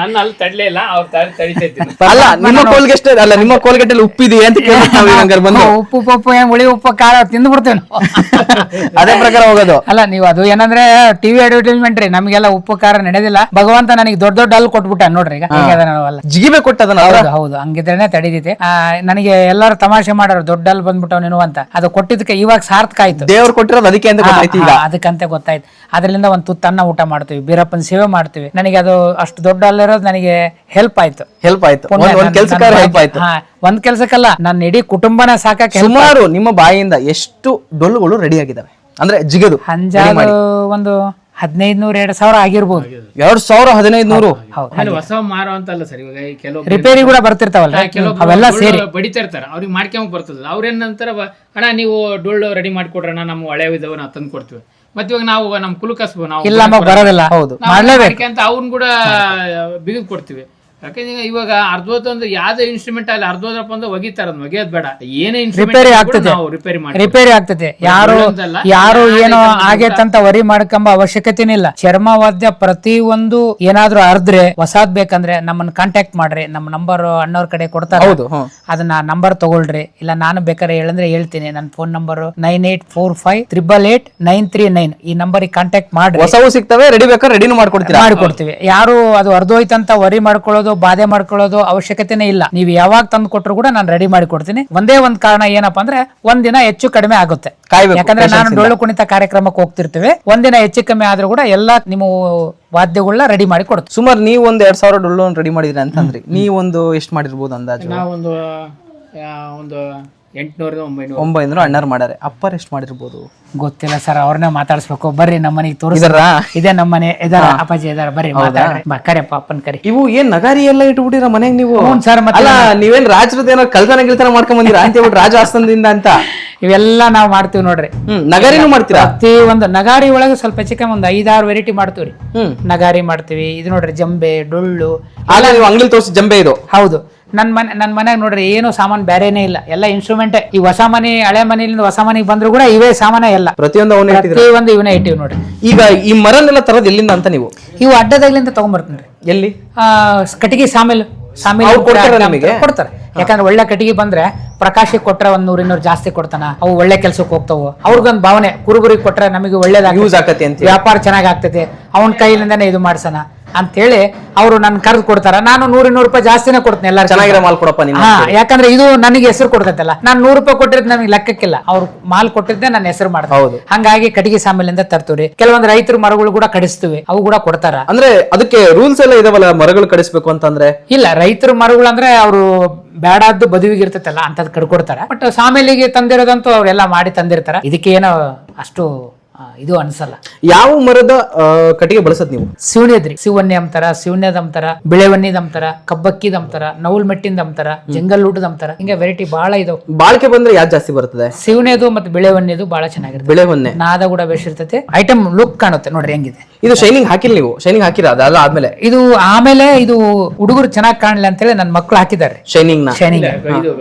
ನನ್ನ ಅಲ್ಲಿ ತಡ್ಲೇ ಇಲ್ಲ, ಅವ್ರು ತಡಿತಾ ಇದ್ದೀನಿ. ಅಲ್ಲ, ಅಲ್ಲ ನಿಮ್ಮ ಕೋಲ್ಗೆಸ್ಟ್ ಅಲ್ಲ ನಿಮ್ಮ ಕೋಲ್ಗಟ್ಟಲ್ಲಿ ಉಪ್ಪಿದೆಯಾ ಅಂತ ಕೇಳ್ತಾರೆ ಬಂದು. ಉಪ್ಪು ಪಪ್ಪು ಏನ್ ಹುಳಿ ಉಪ್ಪು ಖಾರ ತಿಂದು ಬಿಡ್ತೇವೆ ನಾವು. ಅದೇ ಪ್ರಕಾರ ಹೋಗೋದು. ಅಲ್ಲ ನೀವು ಅದು ಏನಂದ್ರೆ ಟಿವಿ ಅಡ್ವರ್ಟೈಸ್ಮೆಂಟ್ ರೀ, ನಮಗೆಲ್ಲ ಉಪ್ಪು ಖಾರ ನಡೆದಿಲ್ಲ. ಭಗವಂತ ನನಗೆ ದೊಡ್ಡ ದೊಡ್ಡ ಹಲ್ಲು ಕೊಟ್ಬಿಟ್ಟ ನೋಡ್ರಿ ಈಗ ನಾವೆಲ್ಲ ಜಿಗಿಬೆ ಕೊಟ್ಟದನ್ನ. ಹೌದು ಹಂಗಿದ್ರೇನೆ ತಡೀತೈತಿ. ನನಗೆ ಎಲ್ಲರೂ ತಮಾಷೆ ಮಾಡೋರು ದೊಡ್ಡ ಹಲ್ಲು ಬಂದ್ಬಿಟ್ಟವ್ ನೀನು ಅಂತ. ಅದು ಕೊಟ್ಟಿದ್ದಕ್ಕೆ ಇವಾಗ ಸಾರ್ಥಕ ಆಯ್ತು. ದೇವ್ರು ಕೊಟ್ಟಿರೋದು ಅದಕ್ಕೆ ಅಂತ ಗೊತ್ತಾಯ್ತು ಈಗ. ಅದಕ್ಕಂತೆ ಗೊತ್ತಾಯ್ತು. ಅದರಿಂದ ಒಂದು ತುತ್ತು ಅನ್ನ ಊಟ ಮಾಡ್ತೀವಿ, ಬೀರಪ್ಪನ ಸೇವೆ ಮಾಡ್ತೀವಿ. ನನಗೆ ಅದು ಅಷ್ಟು ದೊಡ್ಡ ಹಲ್ಲಿರೋದು ನನಗೆ ಹೆಲ್ಪ್ ಆಯ್ತು. ಒಂದ್ ಕೆಲ್ಸಕ್ಕಾದ್ರೆ ಹೆಲ್ಪ್ ಆಯ್ತು. ಒಂದ್ ಕೆಲ್ಸಕ್ಕಲ್ಲ, ನನ್ನ ಇಡೀ ಕುಟುಂಬನ ಸಾಕಕ್ಕೆ. ಸುಮಾರು ನಿಮ್ಮ ಬಾಯಿಯಿಂದ ಎಷ್ಟು ಡೊಳ್ಳುಗಳು ರೆಡಿ ಆಗಿದಾವೆ ಅಂದ್ರೆ ಜಿಗದು ಅಂಜಾದು ಒಂದು 1500-2000 ಆಗಿರ್ಬೋದು. 2000-1500. ಹೊಸ ಮಾರೋ ಅಂತಲ್ಲ ಸರ್. ಇವಾಗ ಕೆಲವು ರಿಪೇರಿ ಕೂಡ ಬರ್ತಿರ್ತಾವಲ್ಲ, ಅವೆಲ್ಲ ಸೇರಿ ಬಡಿತಾ ಇರ್ತಾರ. ಅವ್ರಿಗೆ ಮಾಡ್ಕೊಂಡ್ ಬರ್ತದ. ಅವ್ರೇನಂತಾರ, ಅಣ್ಣ ನೀವು ಡೊಳ್ಳು ರೆಡಿ ಮಾಡ್ಕೊಡ್ರಣ, ನಮ್ಮ ಹಳೆವಿದವ ನಾವು ತಂದು ಕೊಡ್ತೀವಿ. ಮತ್ತೆ ಇವಾಗ ನಾವು ನಮ್ ಕುಲಕಸ್ಬು ನಾವು ಇಲ್ಲ ಬರೋದಿಲ್ಲ, ಅಂತ ಅವ್ನ್ ಕೂಡ ಬಿಗಿದ್ ಕೊಡ್ತೀವಿ. ಯಾಕಂದ್ರೆ ಇವಾಗ ಅರ್ಧೋದ್ ಅಂದ್ರೆ ಯಾವ್ದೇ ಇನ್ಸ್ಟ್ರೂಮೆಂಟ್ ಅಲ್ಲಿ ಅರ್ಧೋದ್ರಪ್ಪ ಅಂದ್ರೆ ಒಗಿತಾರ, ಒಗೆಯೋದ್ ಬೇಡ. ಏನೇ ರಿಪೇರಿ ಆಗ್ತದೆ. ಯಾರು ಏನೋ ಆಗೇತಂತ ವರಿ ಮಾಡ್ಕೊಂಬ ಅವಶ್ಯಕತೆನೇ ಇಲ್ಲ. ಚರ್ಮವಾದ್ಯ ಪ್ರತಿ ಒಂದು ಏನಾದ್ರೂ ಅರ್ದ್ರೆ ಹೊಸಾದ್ ಬೇಕಂದ್ರೆ ನಮ್ಮನ್ನ ಕಾಂಟ್ಯಾಕ್ಟ್ ಮಾಡ್ರಿ. ನಮ್ಮ ನಂಬರ್ ಅಣ್ಣವ್ರ ಕಡೆ ಕೊಡ್ತಾರೆ, ಅದನ್ನ ನಂಬರ್ ತಗೊಳ್ರಿ. ಇಲ್ಲ ನಾನು ಬೇಕಾದ್ರೆ ಹೇಳಂದ್ರೆ ಹೇಳ್ತೀನಿ. ನನ್ನ ಫೋನ್ ನಂಬರ್ 9845888939. ಈ ನಂಬರಿಗೆ ಕಾಂಟ್ಯಾಕ್ಟ್ ಮಾಡ್ರಿ. ಹೊಸವು ಸಿಗ್ತವೆ, ರೆಡಿ ಬೇಕಾದ್ರೆ ರೆಡಿನೂ ಮಾಡ್ಕೊಡ್ತೀವಿ. ಯಾರು ಅದು ಅರ್ಧೋಯ್ತಂತ ವರಿ ಮಾಡ್ಕೊಳ್ಳೋದು ಬಾಧೆ ಮಾಡ್ಕೊಳ್ಳೋದು ಅವಶ್ಯಕತೆನೇ ಇಲ್ಲ. ನೀವು ಯಾವಾಗ ತಂದು ಕೊಟ್ಟರು ಕೂಡ ನಾನು ರೆಡಿ ಮಾಡಿ ಕೊಡ್ತೀನಿ. ಒಂದೇ ಒಂದ್ ಕಾರಣ ಏನಪ್ಪಾ ಅಂದ್ರೆ ಒಂದಿನ ಹೆಚ್ಚು ಕಡಿಮೆ ಆಗುತ್ತೆ. ಯಾಕಂದ್ರೆ ನಾನು ಡೊಳ್ಳು ಕುಣಿತ ಕಾರ್ಯಕ್ರಮಕ್ಕೆ ಹೋಗ್ತಿರ್ತೀವಿ. ಒಂದಿನ ಹೆಚ್ಚು ಕಮ್ಮಿ ಆದ್ರೂ ಕೂಡ ಎಲ್ಲಾ ನಿಮ್ಮ ವಾದ್ಯಗಳನ್ನ ರೆಡಿ ಮಾಡಿ ಕೊಡ್ತೀವಿ. ಸುಮಾರು ನೀವು ಒಂದು 2000 ಡೊಳ್ಳು ರೆಡಿ ಮಾಡಿದ್ರಿ ಅಂತಂದ್ರಿ. ನೀವೊಂದು ಎಷ್ಟು ಮಾಡಿರ್ಬೋದು ಅಂದಾಜು? ನಾವೊಂದು 800-900 ಅಣ್ಣಾರು ಮಾಡ್ಯಾರೆ. ಅಪ್ಪರ್ ಎಷ್ಟು ಮಾಡಿರ್ಬೋದು ಗೊತ್ತಿಲ್ಲ ಸರ್, ಅವ್ರನ್ನ ಮಾತಾಡ್ಸ್ಬೇಕು. ಬರ್ರಿ ನಮ್ಮ ಮನೆಗೆ ತೋರಿಸ್ತಾರ. ಇದೇ ನಮ್ಮ ಮನೆ ಇದಾರ, ಅಪ್ಪಾಜಿ ಇದಾರ, ಬರ್ರಿ ಮಾತಾಡ್ರಿ. ಕರೆಯಪ್ಪ ಅಪ್ಪನ್ ಕರಿ. ಇವು ಏನ್ ನಗಾರಿ ಎಲ್ಲ ಇಟ್ಬಿಟ್ಟಿರ ಮನೆಗೆ ನೀವು? ಸರ್ ಅಲ್ಲ ನೀವೇನ್ ರಾಜರದ ಏನೋ ಕಲ್ತನ ಮಾಡ್ಕೊಂಡ್ ಬಂದಿರ ಅಂತ ಹೇಳ್ಬಿಟ್ಟು ರಾಜ ಆಸ್ಥಾನದಿಂದ ಅಂತ ಇವೆಲ್ಲ ನಾವ್ ಮಾಡ್ತೀವಿ ನೋಡ್ರಿ. ನಗಾರಿನೂ ಮಾಡ್ತೀರಾ? ಪ್ರತಿ ಒಂದು ನಗಾರಿ ಒಳಗೆ ಸ್ವಲ್ಪ ಚಿಕ್ಕ ಒಂದು 5-6 ವೆರೈಟಿ ಮಾಡ್ತೀವ್ರಿ. ನಗಾರಿ ಮಾಡ್ತೀವಿ. ಇದು ನೋಡ್ರಿ ಜಂಬೆ, ಡೊಳ್ಳು. ಅಲ್ಲ ನೀವು ಅಂಗಡಿ ತೋರಿಸಿ ಜಂಬೆ ಇದು? ಹೌದು. ನನ್ ಮನ್ಯಾಗ ನೋಡ್ರಿ ಏನು ಸಾಮಾನು ಬೇರೆನೇ ಇಲ್ಲ, ಎಲ್ಲ ಇನ್ಸ್ಟ್ರೂಮೆಂಟ್. ಈ ಹೊಸ ಮನೆ ಹಳೆ ಮನೆಯಿಂದ ಹೊಸ ಮನೆಗೆ ಬಂದ್ರು ಕೂಡ ಇವೇ ಸಾಮಾನ ಎಲ್ಲ. ಪ್ರತಿಯೊಂದು ಇವನೇ ಇಟ್ಟಿವಿ ನೋಡ್ರಿ. ಈಗ ಈ ಮರನ್ನೆಲ್ಲ ತರದ್ ಎಲ್ಲಿಂದ ಅಂತ ನೀವು? ಇವು ಅಡ್ಡದಾಗ್ಲಿಂದ ತಗೊಂಡ್ಬರ್ತೀನಿ. ಎಲ್ಲಿ? ಕಟ್ಟಿಗೆ ಸಾಮೇಲು ಕೊಡ್ತಾರೆ. ಯಾಕಂದ್ರೆ ಒಳ್ಳೆ ಕಟ್ಟಿಗೆ ಬಂದ್ರೆ ಪ್ರಕಾಶಿಗೆ ಕೊಟ್ರೆ 100-200 ಜಾಸ್ತಿ ಕೊಡ್ತಾನ. ಅವು ಒಳ್ಳೆ ಕೆಲ್ಸಕ್ಕೆ ಹೋಗ್ತಾವು. ಅವ್ರಿಗೊಂದು ಭಾವನೆ, ಕುರುಬರಿಗೆ ಕೊಟ್ರೆ ನಮಗೆ ಒಳ್ಳೇದಾಗ ಯೂಸ್ ಆಗತ್ತೆ ಅಂತ, ವ್ಯಾಪಾರ ಚೆನ್ನಾಗ್ ಆಗ್ತೈತೆ, ಅವನ ಕೈಲಿಂದಾನೆ ಇದು ಮಾಡ್ಸೋಣ ಅಂತೇಳಿ ಅವರು ನನ್ ಕರೆದು ಕೊಡ್ತಾರ. ನಾನು 100-200 ರೂಪಾಯಿ ಜಾಸ್ತಿನೇ ಕೊಡ್ತೀನಿ. ಎಲ್ಲರೂ ಚೆನ್ನಾಗಿರೋ ಮಾಲ್ ಕೊಡಪ್ಪ ನೀವು. ಯಾಕಂದ್ರೆ ಇದು ನನಗೆ ಹೆಸರು ಕೊಡ್ತೈತಲ್ಲ. ನಾನು 100 ರೂಪಾಯಿ ಕೊಟ್ಟಿರೋದು ನನಗೆ ಲೆಕ್ಕಕ್ಕಿಲ್ಲ, ಅವ್ರು ಮಾಲ್ ಕೊಟ್ಟಿದ್ದೆ ನನ್ನ ಹೆಸರು ಮಾಡ್ತಾರೆ. ಹಂಗಾಗಿ ಕಟ್ಟಿಗೆ ಸಾಮೇಲಿಂದ ತರ್ತೀವಿ. ಕೆಲವೊಂದು ರೈತರ ಮರಗಳು ಕೂಡ ಕಡಿಸ್ತೀವಿ, ಅವು ಕೂಡ ಕೊಡ್ತಾರ. ಅಂದ್ರೆ ಅದಕ್ಕೆ ರೂಲ್ಸ್ ಎಲ್ಲ ಇದಾವಲ್ಲ, ಮರಗಳು ಕಡಿಸ್ಬೇಕು ಅಂತಂದ್ರೆ? ಇಲ್ಲ, ರೈತರ ಮರಗಳು ಅಂದ್ರೆ ಅವರು ಬೇಡಾದ್ದು ಬದುವಿಗೆ ಇರ್ತೈತಲ್ಲ ಅಂತದ್ ಕಡ್ಕೊಡ್ತಾರ. ಬಟ್ ಸಾಮೇಲಿಗೆ ತಂದಿರೋದಂತೂ ಅವ್ರೆಲ್ಲ ಮಾಡಿ ತಂದಿರ್ತಾರ. ಇದಕ್ಕೆ ಏನೋ ಅಷ್ಟು ಇದು ಅನ್ಸಲ್ಲ. ಯಾವ ಮರದ ಕಟ್ಟಿಗೆ ಬಳಸದ್ ನೀವು? ಶಿವನೇದ್ರಿ, ಶಿವನ್ನಿ ಅಂತಾರ, ಶಿವನೇದ್ ಅಂತಾರ, ಬಿಳೆವನ್ನಿದ್ ಅಂತಾರ, ಕಬ್ಬಕ್ಕಿದ್ ಅಂತಾರ, ನೌಲ್ ಮೆಟ್ಟಿಂದ ಅಂತಾರ, ಜಂಗಲ್ ಊಟದ ಅಂತಾರ. ಹಿಂಗೆ ವೆರೈಟಿ ಬಹಳ ಇದಾವ. ಬಾಳ್ಕೆ ಬಂದ್ರೆ ಯಾವ್ದು ಜಾಸ್ತಿ ಬರ್ತದೆ? ಶಿವನೇದು ಮತ್ತೆ ಬಿಳೆವನ್ನಿದು ಬಹಳ ಚೆನ್ನಾಗಿರುತ್ತೆ. ಬಿಳೆವನ್ನೆ ನಾದ ಕೂಡ ಬೇಸಿರ್ತೈತೆ. ಐಟಮ್ ಲುಕ್ ಕಾಣುತ್ತೆ ನೋಡ್ರಿ ಹೆಂಗಿದೆ. ಇದು ಶೈನಿಂಗ್ ಹಾಕಿಲ್ಲ ನೀವು? ಶೈನಿಂಗ್ ಹಾಕಿರ ಅದಲ್ಲ ಆದ್ಮೇಲೆ? ಇದು ಆಮೇಲೆ ಇದು ಹುಡುಗರು ಚೆನ್ನಾಗಿ ಕಾಣಲಿ ಅಂತ ಹೇಳಿ ನನ್ನ ಮಕ್ಕಳು ಹಾಕಿದ್ದಾರೆ ಶೈನಿಂಗ್ ನ. ಶೈನಿಂಗ್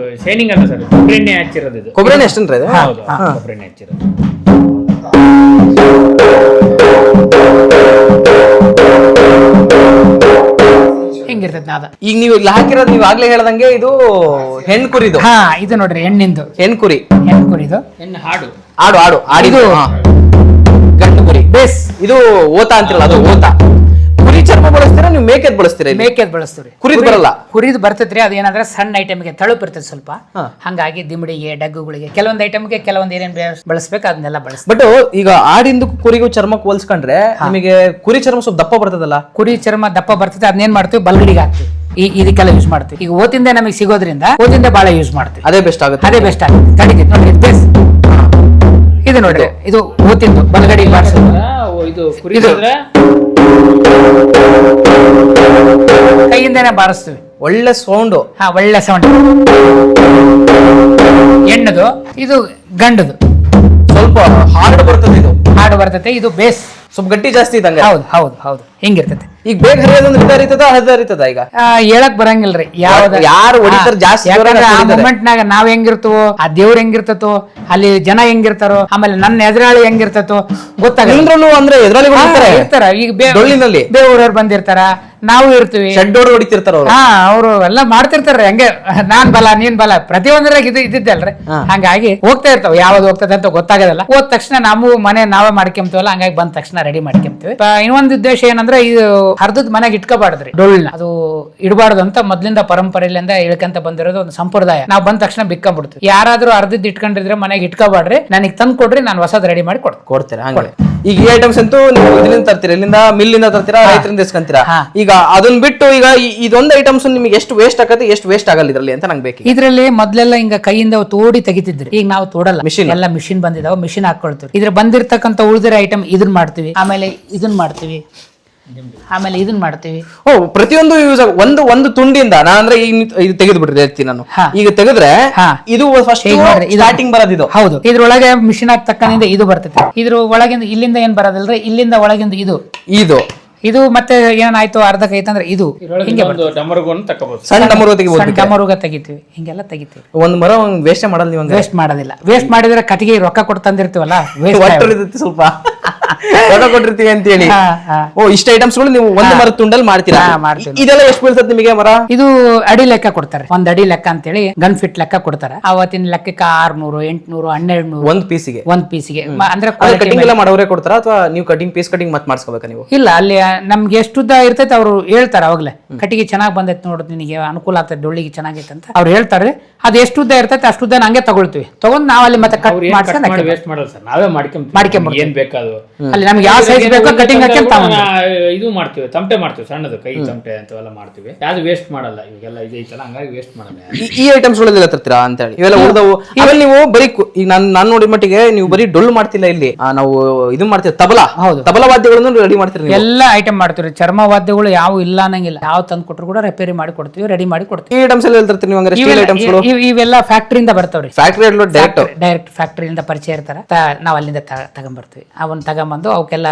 ಅಲ್ಲ ಸರ್, ಕೊಬ್ಬರಿ ಹಚ್ಚಿರೋದು. ಇದು ಕೊಬ್ಬರಿ ಎಷ್ಟನ್ರಿ? ಕೊಬ್ಬರಿ ಹಚ್ಚಿರೋದು. ಹೆಂಗಿರ್ತೈತಿ ನಾದ. ಈಗ ನೀವು ಇಲ್ಲಿ ಹಾಕಿರೋದು ನೀವು ಆಗ್ಲೇ ಹೇಳ್ದಂಗೆ ಇದು ಹೆಣ್ ಕುರಿದು. ಇದು ನೋಡ್ರಿ ಹೆಣ್ಣಿಂದು. ಹೆಣ್ ಕುರಿದು ಹೆಣ್ಣು ಹಾಡು ಆಡು ಆಡಿದು. ಗಂಡು ಕುರಿ ಬೇಸ್. ಇದು ಓತ ಅಂತಿರಲ್ಲ, ಅದು ಓತ. ಕುರಿ ಚರ್ಮ ಬಳಸ್ತೀರಾ ನೀವು? ಮೇಕೆದ್ ಬಳಸ್ತೀರಾ? ಮೇಕೆದ್ ಬಳಸ್ತೀವಿ. ಕುರಿದ್ ಬರಲ್ಲ? ಕುರಿದ್ ಬರ್ತೈತ್ರಿ. ಅದೇನಂದ್ರೆ ಸಣ್ಣ ಐಟಮ್ಗೆ ತಳುಪ್ ಇರ್ತೈತಿ ಸ್ವಲ್ಪ. ಹಂಗಾಗಿ ದಿಮಡಿಗೆ, ಡಗ್ಗುಗಳಿಗೆ ಕೆಲವೊಂದು ಐಟಮ್ಗೆ ಕೆಲವೊಂದು ಏನೇನ್ ಬಳಸ್ಬೇಕು ಅದನ್ನೆಲ್ಲ ಬಳಸ್ತೀವಿ. ಬಟ್ ಈಗ ಆಡಿಂದು ಕುರಿಗೂ ಚರ್ಮಕ್ಕೆ ಹೋಲ್ಸ್ಕೊಂಡ್ರೆ ನಿಮಗೆ ಕುರಿ ಚರ್ಮ ಸ್ವಲ್ಪ ದಪ್ಪ ಬರ್ತದಲ್ಲ? ಕುರಿ ಚರ್ಮ ದಪ್ಪ ಬರ್ತದೆ. ಅದನ್ನೇನ್ ಮಾಡ್ತೀವಿ, ಬಲ್ಗಡಿಗೆ ಹಾಕ್ತಿವಿ. ಇದಕ್ಕೆಲ್ಲ ಯೂಸ್ ಮಾಡ್ತೀವಿ. ಈಗ ಓತಿಂದ ನಮಗೆ ಸಿಗೋದ್ರಿಂದ ಓತಿಂದ ಬಹಳ ಯೂಸ್ ಮಾಡ್ತೀವಿ. ಅದೇ ಬೆಸ್ಟ್ ಆಗುತ್ತೆ. ತಡಿತೈತಿ ನೋಡ್ರಿ. ಇದು ನೋಡ್ರಿ, ಇದು ಓತಿಂದು ಬಲ್ಗಡಿಗೆ ಬಾರಿಸೋದು. ಇದು ಕುರಿ ಕೈಯಿಂದಾನೆ ಬಾರಿಸ್ತೀವಿ. ಒಳ್ಳೆ ಸೌಂಡ್. ಒಳ್ಳೆ ಸೌಂಡ್. ಹೆಣ್ಣದು, ಇದು ಗಂಡದು. ಸ್ವಲ್ಪ ಹಾರ್ಡ್ ಬರ್ತದೆ. ಇದು ಹಾರ್ಡ್ ಬರ್ತೈತೆ, ಇದು ಬೇಸ್ ಸ್ವಲ್ಪ ಗಟ್ಟಿ ಜಾಸ್ತಿ ಇದ್ದಂಗೆ. ಹೌದು ಹಿಂಗಿರ್ತೈತೆ. ಈಗ ಬೇಗ ಹರಿಯೋದೊಂದು ಹರಿತದ ಈಗ ಹೇಳಕ್ ಬರಂಗಿಲ್ರಿ ಯಾವ್ದ ಯಾರು ಹೊಡಿತಾರ ಜಾಸ್ತಿ ಯಾಕಂದ್ರೆ ಆ ಮೂಮೆಂಟ್ ನಾಗ ನಾವ್ ಹೆಂಗಿರ್ತವೋ ಆ ದೇವ್ರ ಹೆಂಗಿರ್ತತೋ ಅಲ್ಲಿ ಜನ ಹೆಂಗಿರ್ತಾರೋ ಆಮೇಲೆ ನನ್ನ ಎದುರಾಳಿ ಹೆಂಗಿರ್ತತೋ ಗೊತ್ತಾಗಲ್ಲ ಅಂದ್ರೆ ಎದುರಾಳಿ ಇರ್ತಾರ ಈಗ ಡೊಳ್ಳಿನಲ್ಲಿ ಬೇರೆಯವ್ರು ಬಂದಿರ್ತಾರ ನಾವು ಇರ್ತೀವಿ ಶೆಡ್ಡೋಡು ಹೊಡಿತಿರ್ತಾರ ಅವ್ರು ಎಲ್ಲ ಮಾಡ್ತಿರ್ತಾರ್ರಿ ಹಂಗೆ ನಾನ್ ಬಲ ನೀನ್ ಬಲ ಪ್ರತಿಯೊಂದ್ರಾಗ ಇದ್ದಿದ್ದಲ್ರಿ ಹಂಗಾಗಿ ಹೋಗ್ತಾ ಇರ್ತಾವ ಯಾವ್ದು ಹೋಗ್ತದೆ ಅಂತ ಗೊತ್ತಾಗೋದಿಲ್ಲ ಹೋದ ತಕ್ಷಣ ನಾವು ಮನೆ ನಾವೇ ಮಾಡ್ಕೊಂತೀವಲ್ಲ ಹಂಗಾಗಿ ಬಂದ ತಕ್ಷಣ ರೆಡಿ ಮಾಡ್ಕೊಂತೀವಿ ಇನ್ನೊಂದು ಉದ್ದೇಶ ಏನಂದ್ರೆ ಇದು ಹರ್ದದ್ ಮನೆಗೆ ಇಟ್ಕೋಬಾರ್ದ್ರಿ ಡೊಳ್ಳ ಅದು ಇಡಬಾರ್ದು ಅಂತ ಮೊದ್ಲಿಂದ ಪರಂಪರೆಯಿಂದ ಇಳ್ಕಂತ ಬಂದಿರೋದು ಒಂದು ಸಂಪ್ರದಾಯ ನಾವು ಬಂದ ತಕ್ಷಣ ಬಿಕ್ಕೊಂಡ್ಬಿಡ್ತೀವಿ ಯಾರಾದ್ರೂ ಅರ್ಧದ್ ಇಟ್ಕೊಂಡಿದ್ರೆ ಮನೆಗೆ ಇಟ್ಕೋಬಾಡ್ರಿ ನನಗೆ ತಂದು ಕೊಡ್ರಿ ನಾನು ಹೊಸದ್ ರೆಡಿ ಮಾಡಿ ಕೊಡ್ತೀರಾ ಹಂಗೆ ಈಗ ಈ ಐಟಮ್ಸ್ ಅಂತೂ ನೀವು ಇದರಿಂದ ತರ್ತೀರಾ ಇಲ್ಲಿಂದ ಮಿಲ್ಲಿಂದ ತರ್ತೀರಾ ರೈತರಿಂದ ಇಸ್ಕೊಂತೀರಾ ಈಗ ಅದನ್ನ ಬಿಟ್ಟು ಈಗ ಇದೊಂದು ಐಟಮ್ಸ್ ನಿಮಗೆ ಎಷ್ಟು ವೇಸ್ಟ್ ಆಗತ್ತೆ ಎಷ್ಟು ವೇಸ್ಟ್ ಆಗಲ್ಲ ಇದ್ರಲ್ಲಿ ಅಂತ ನಂಗೆ ಬೇಕು ಇದ್ರಲ್ಲಿ ಮೊದ್ಲೆಲ್ಲ ಹಿಂಗ ಕೈಯಿಂದ ತೋಡಿ ತೆಗಿತಿದ್ರಿ ಈಗ ನಾವು ತೋಡಲ್ಲ ಎಲ್ಲ ಮಿಷಿನ್ ಬಂದಿದಾವ ಮಿಷಿನ್ ಹಾಕೊಳ್ತೀವಿ ಇದ್ರ ಬಂದಿರ್ತಕ್ಕಂಥ ಉಳಿದಿರೋ ಐಟಮ್ ಇದನ್ನ ಮಾಡ್ತೀವಿ ಆಮೇಲೆ ಇದನ್ನ ಮಾಡ್ತೀವಿ ಆಮೇಲೆ ಇದನ್ನ ಮಾಡ್ತೀವಿ ಪ್ರತಿಯೊಂದು ಯೂಸ್ ಒಂದು ತುಂಡಿಂದ ನಾ ಅಂದ್ರೆ ಇದು ತೆಗೆದು ಬಿಡ್ರಿ ಹೇಳ್ತೀನಿ ನಾನು ಈಗ ತೆಗೆದ್ರೆ ಇದು ಫಸ್ಟ್ ಸ್ಟಾರ್ಟಿಂಗ್ ಬರೋದಿದು ಹೌದು ಇದ್ರೊಳಗೆ ಮಿಷಿನ್ ಹಾಕ್ತಕ್ಕಂಥ ಇದು ಬರ್ತೈತಿ ಇದ್ರ ಒಳಗಿಂದ ಇಲ್ಲಿಂದ ಏನ್ ಬರೋದಿಲ್ರಿ ಇಲ್ಲಿಂದ ಒಳಗಿಂದ ಇದು ಮತ್ತೆ ಏನಾಯ್ತು ಅರ್ಧ ಕೈತಂದ್ರೆ ಇದು ಹಿಂಗೆ ಸಣ್ಣ ಡಮರುಗ ತೆಗಿತೀವಿ ಹಿಂಗೆಲ್ಲ ತೆಗಿತೀವಿ ಒಂದ್ ಮರ ವೇಸ್ಟ್ ಮಾಡಲ್ಲ ನೀವು ವೇಸ್ಟ್ ಮಾಡೋದಿಲ್ಲ ವೇಸ್ಟ್ ಮಾಡಿದ್ರೆ ಕಟ್ಟಿಗೆ ರೊಕ್ಕ ಕೊಟ್ಟು ತಂದಿರ್ತೀವಲ್ಲ ಸ್ವಲ್ಪ ರೊಕ್ಕ ಕೊಟ್ಟಿರ್ತೀವಿ ಅಂತ ಹೇಳಿ ಇಷ್ಟ ಐಟಮ್ಸ್ ಗಳು ನೀವು ಒಂದು ಮರ ತುಂಡಲ್ಲಿ ಮಾಡ್ತೀರಾ ಇದೆಲ್ಲ ಎಷ್ಟು ಬೀಳ್ತದೆ ನಿಮಗೆ ಮರ ಇದು ಅಡಿ ಲೆಕ್ಕ ಕೊಡ್ತಾರೆ ಒಂದ್ ಅಡಿ ಲೆಕ್ಕ ಅಂತ ಹೇಳಿ ಗನ್ ಫಿಟ್ ಲೆಕ್ಕ ಕೊಡ್ತಾರೆ ಅವತ್ತಿನ ಲೆಕ್ಕಕ್ಕೆ 600 800 1200 ಒಂದ್ ಪೀಸಿಗೆ ಅಂದ್ರೆ ಕಟಿಂಗ್ ಎಲ್ಲ ಮಾಡೋರೇ ಕೊಡ್ತಾರ ಅಥವಾ ನೀವು ಕಟಿಂಗ್ ಮತ್ ಮಾಡಿಸ್ಕೋಬೇಕಾ ನೀವು ಇಲ್ಲ ಅಲ್ಲಿ ನಮ್ಗೆ ಎಷ್ಟು ಉದ್ದ ಇರ್ತೈತೆ ಅವ್ರು ಹೇಳ್ತಾರ ಅವಾಗ್ಲೇ ಕಟ್ಟಿಗೆ ಚೆನ್ನಾಗಿ ಬಂದೈತೆ ನೋಡ್ ನಿನಗೆ ಅನುಕೂಲ ಆಗ್ತದೆ ಡೊಳ್ಳಿಗೆ ಚೆನ್ನಾಗೈತೆ ಅಂತ ಅವ್ರು ಹೇಳ್ತಾರೆ ಅದು ಎಷ್ಟು ಉದ್ದ ಇರ್ತೈತೆ ಅಷ್ಟು ಉದ್ದ ಹಂಗೆ ತಗೊಳ್ತೀವಿ ತಗೊಂಡ್ ನಾವ್ ಅಲ್ಲಿ ಮತ್ತೆ ಕಟ್ ಮಾಡ್ಕೊಂಡು ವೇಸ್ಟ್ ಮಾಡಲ್ಲ ಸರ್ ನಾವೇ ಮಾಡ್ಕೊಂಡ್ ಏನ್ ಬೇಕಾದ್ರು ಅಲ್ಲಿ ನಮ್ಗೆ ಯಾವ ಸೈಜ್ ಬೇಕೋ ಕಟಿಂಗ್ ಇದು ಮಾಡ್ತೀವಿ ತಮಟೆ ಮಾಡ್ತೀವಿ ಸಣ್ಣದು ಕೈ ತಮಟೆ ಅಂತೆಲ್ಲ ಮಾಡ್ತೀವಿ ಯಾವ್ದು ವೇಸ್ಟ್ ಮಾಡಲ್ಲ ಇವಾಗೆಲ್ಲ ಇದೈತಲ್ಲ ಹಂಗಾಗಿ ವೇಸ್ಟ್ ಮಾಡಲ್ಲ ಈ ಐಟಮ್ಸ್ ಗಳೆಲ್ಲ ತರ್ತೀರಾ ಅಂತ ಹೇಳಿ ಇವೆಲ್ಲ ಉಳಿದವು ಆಮೇಲೆ ನೀವು ಬರೀ ಈಗ ನಾನು ನೋಡಿದ ಮಟ್ಟಿಗೆ ನೀವು ಬರೀ ಡೊಳ್ಳು ಮಾಡ್ತಿಲ್ಲ ಇಲ್ಲಿ ನಾವು ಇದು ಮಾಡ್ತೀವಿ ತಬಲಾ ವಾದ್ಯಗಳನ್ನು ರೆಡಿ ಮಾಡ್ತೀರಿ ಎಲ್ಲ ಐಟಮ್ ಮಾಡ್ತೀವಿ ಚರ್ಮ ವಾದ್ಯಗಳು ಯಾವ ಇಲ್ಲ ಅನ್ನಂಗಿಲ್ಲ ಯಾವ ತಂದು ಕೊಟ್ಟರು ಕೂಡ ರಿಪೇರಿ ಮಾಡಿ ಕೊಡ್ತೀವಿ ರೆಡಿ ಮಾಡಿ ಕೊಡ್ತೀವಿ ಈ ಐಟಮ್ಸ್ ಎಲ್ಲ ತರ್ತೀವಿ ನೀವು ಸ್ಟೀಲ್ ಐಟಮ್ಸ್ ಇವೆಲ್ಲ ಫ್ಯಾಕ್ಟರಿಯಿಂದ ಬರ್ತಾವ್ರಿ ಫ್ಯಾಕ್ಟರಿ ಡೈರೆಕ್ಟ್ ಫ್ಯಾಕ್ಟರಿಯಿಂದ ಪರಿಚಯ ಇರ್ತಾರ ನಾವ್ ಅಲ್ಲಿಂದ ತಗೊಂಡ್ಬರ್ತೀವಿ ಅವನ್ನ ತಗೊಂಬಂದು ಅವಕ್ಕೆಲ್ಲ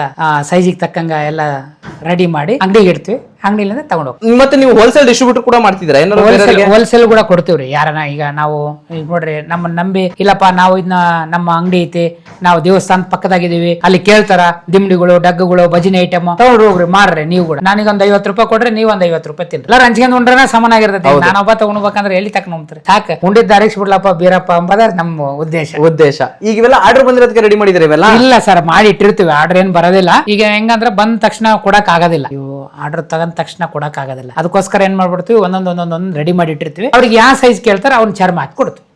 ಸೈಜಿಗೆ ತಕ್ಕಂಗ ಎಲ್ಲ ರೆಡಿ ಮಾಡಿ ಅಂಗಡಿಗೆ ಇಡ್ತೀವಿ ಅಂಗಡಿಯಿಂದ ತಗೊಂಡು ಹೋಗ್ತೀವಿ ಮತ್ತೆ ನೀವು ಹೋಲ್ಸೇಲ್ ಡಿಸ್ಟ್ರಿಬ್ಯೂಟರ್ ಕೂಡ ಮಾಡ್ತಿದ್ದೀರಾ ಹೋಲ್ಸೇಲ್ ಕೂಡ ಕೊಡ್ತೀವ್ರಿ ಯಾರನ ಈಗ ನಾವು ಈಗ ನೋಡ್ರಿ ನಮ್ಮ ನಂಬಿ ಇಲ್ಲಪ್ಪ ನಾವು ಇದನ್ನ ನಮ್ಮ ಅಂಗಡಿ ಐತಿ ನಾವು ದೇವಸ್ಥಾನ ಪಕ್ಕದಾಗಿದ್ದೀವಿ ಅಲ್ಲಿ ಕೇಳ್ತಾರ ದಿಮ್ಡಿಗಳು ಡಗ್ಗುಗಳು ಭಜನೆ ಐಟಮ್ ತಗೊಂಡು ಹೋಗ್ರಿ ಮಾರ್ರಿ ನೀವು ಕೂಡ ನನಗೆ ಒಂದ್ 50 ರೂಪಾಯಿ ಕೊಡ್ರಿ ನೀವು ಒಂದ್ 50 ರೂಪಾಯಿ ತಿನ್ರಿ ಎಲ್ಲರೂ ಹಂಚ್ಕೊಂಡ್ ಉಂಡ್ರೆ ಸಮಾನಾಗಿರ್ತೈತಿ ನಾನೊಬ್ಬ ತಗೊಂಡ್ಬೇಕಂದ್ರೆ ಎಲ್ಲಿ ತಕೊಂಡ್ ಹೋಗ್ತಾರೆ ಸಾಕು ಉಂಡಿದ್ದ ಅರಿಸ್ಬಿಡ್ಲಪ್ಪ ಬೀರಪ್ಪ ಎಂಬುದ ನಮ್ಮ ಉದ್ದೇಶ ಈಗ ಇವೆಲ್ಲ ಆರ್ಡರ್ ಬಂದಿರೋದಕ್ಕೆ ರೆಡಿ ಮಾಡಿದ್ರೆ ಇವೆಲ್ಲ ಇಲ್ಲ ಸರ್ ಮಾಡಿ ಇಟ್ಟಿರ್ತೀವಿ ಆರ್ಡರ್ ಏನ್ ಬರೋದಿಲ್ಲ ಈಗ ಹೆಂಗಂದ್ರೆ ಬಂದ ತಕ್ಷಣ ಕೊಡಕ್ ಆಗೋದಿಲ್ಲ ಇವು ಆರ್ಡರ್ ತಗೊಂಡ ತಕ್ಷಣ ಕೊಡಕ್ ಆಗೋದಿಲ್ಲ ಅದಕ್ಕೋಸ್ಕರ ಏನ್ ಮಾಡ್ಬಿಡ್ತೀವಿ ಒಂದೊಂದ್ ರೆಡಿ ಮಾಡಿ ಇಟ್ಟಿರ್ತೀವಿ ಅವ್ರಿಗೆ ಯಾವ ಸೈಜ್ ಕೇಳ್ತಾರೆ ಅವ್ನ ಚರ್ಮ ಹಾಕಿ ಕೊಡ್ತೀವಿ